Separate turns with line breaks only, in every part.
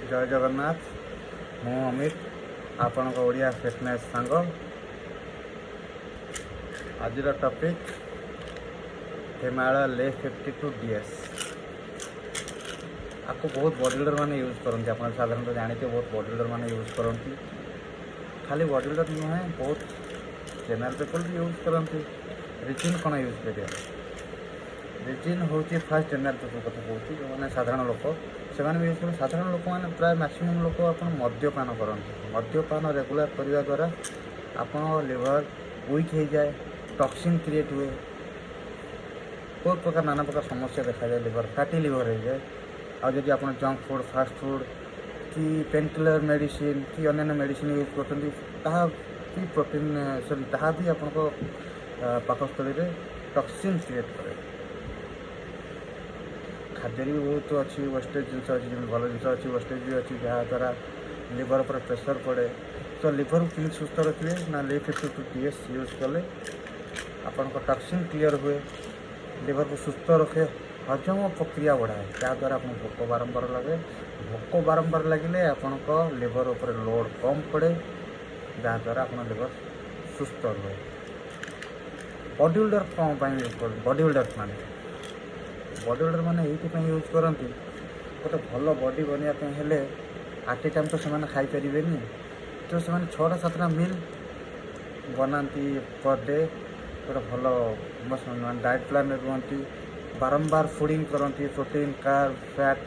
जय जगन्नाथ। मु अमित आपण ओडिया फिटनेस सांग। आज टॉपिक हिमालय ले 52 DS। आपको बहुत बॉडीबिल्डर मैंने यूज करते आप साधारणतः जानते बहुत बॉडीबिल्डर मैंने यूज करती। खाली बॉडीबिल्डर नुहे बहुत जनरल पीपल भी यूज करती। रिचिन कौन यूज कर रिचिन हूँ फास्ट जनरल पीपल कथा कहूँ जो मैंने साधारण लोक से यूज कर। साधारण लोक मैंने प्राय मैक्सिमम लोक आप मद्यपान करते। मद्यपान रेगुलर करने द्वारा आपण लिवर वीक हो जाए, टॉक्सिन क्रिएट हुए, बहुत प्रकार नाना प्रकार समस्या देखा जाए। लिवर फैटी लिवर हो जाए। और जब आप जंक फूड, फास्ट फूड कि पेन किलर मेडिसिन कि अन्य मेडिसिन यूज करते प्रोटीन सॉरी ता भी आप पाकस्थली में टॉक्सिन क्रिएट करे। खाद्य भी बहुत अच्छी वेस्टेज जिन अच्छी भल जिन अच्छी वेस्टेज भी अच्छी जहाँद्वारा लिवर पर प्रेसर पड़े। तो लिवर को किन सुस्थ रखिए ना ले 52 DS यूज कले आपण टॉक्सिन क्लियर हुए, लिवर को सुस्थ रखे, हजम प्रक्रिया बढ़ाए जहाँद्वारा आप भोक बारंबार लगे। भोक बारंबार लगे आपण लिवर उपर लोड कम पड़े जहाँद्वारा आप लिवर सुस्थ रुए। बॉडीबिल्डर कौन यूज कर? बॉडीबिल्डर मैंने ये यूज करती गोटे भल बॉडी बनवाई हेले आट ए टाइम तो से खाईपर तो से 6-7टा मील बनाती पर डे। गोटे भल डाइट प्लान रुहति, बारंबार फूडिंग करती प्रोटीन कार्ब फैट।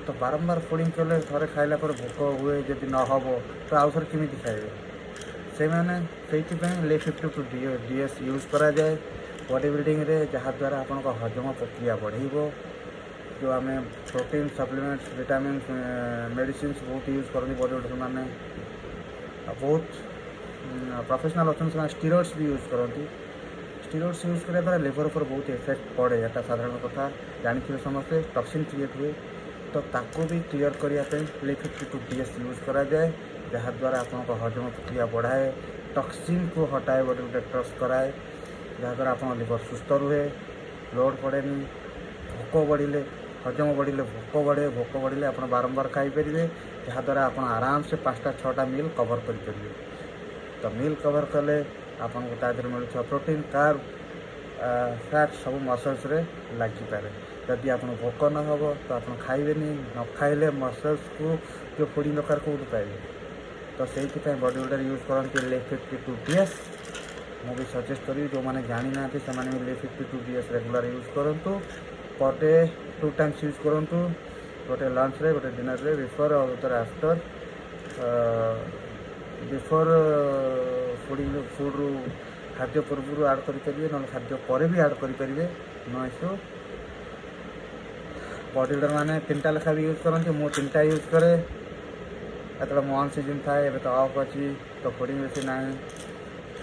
तो बारंबार फूडिंग कले थे खाइला पर भोक हुए जब न हम तो आउ थे केमी खाइबे से मैंने से ले 52 DS यूज करा जाए बॉडी बिल्डिंग रे जहाँद्वारा आपण हजम प्रक्रिया बढ़ेब। जो आम प्रोटीन सप्लीमेंट्स विटामिन मेडिसिन बहुत यूज करते बॉडी बिल्डर मैंने। बहुत प्रोफेशनल अच्छा से स्टीरॉइड्स भी यूज करती। स्टीरॉइड्स यूज करने द्वारा लिवर पर बहुत इफेक्ट पड़े। यहाँ साधारण कथा जानते समस्ते टॉक्सिन क्रिएट हुए। तो ताको भी क्लियर करने ले 52 DS यूज करा जाए जहाँद्वारा आप हजम प्रक्रिया बढ़ाए, टॉक्सिन को हटाए, बॉडी डिटॉक्स कराए जहाँद्वारा आप लिवर सुस्थ रुहे, लोड पड़े। भोक बढ़िले हजम बढ़िले भोक बढ़े, भोक बढ़िले आप बारंबार खाईपर जहाँद्वारा आप आराम से 5-6टा मील कवर करेंगे। तो मील कवर कले आपको तादेह मिलूँ प्रोटीन कार्ब फैट सब मसल्स रे लगिपारे। जदि आप भोक न हो तो आप खाइबे न खाइले मसल्स को जो फूडिंग दरकार कौट पाइबे। तो से बॉडी बिल्डर यूज करते ले 52 DS। मुझे सजेस्ट करी जो मैंने जानी ना से ले 52 DS रेगुलर यूज करूँ। पर डे 2 टाइम्स यूज करूँ, गोटे लंच रे गोटे डिनर रे बिफोर और आफ्टर। बिफोर फूडिंग फूड रु खाद्य पूर्व आड करेंगे ना खाद्य पर भी आड करेंगे नो इश्यू। बॉडी बिल्डर मैंने 3टा लेखा भी यूज करते। मुझे 3टा यूज करे जो मन सीजन थाए। एवं तो ऑफ अच्छी तो फूडिंग बेसी ना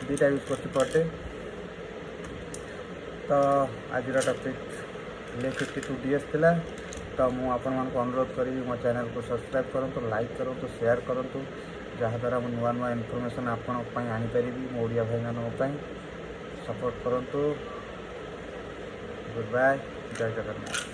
2टा यूज कर पर डे। तो आज टॉपिक ले 52 DS थिला। तो मुझे आपण मानक अनुरोध करी मो चैनल को सब्सक्राइब करूँ, लाइक करूँ, शेयर करूँ जहाँद्वारा मुझे नुआ नुआ इनफॉरमेशन आपण आनीपारि मो ओडिया भाई मानी सपोर्ट करूँ। गुड बाय, जय जगन्नाथ।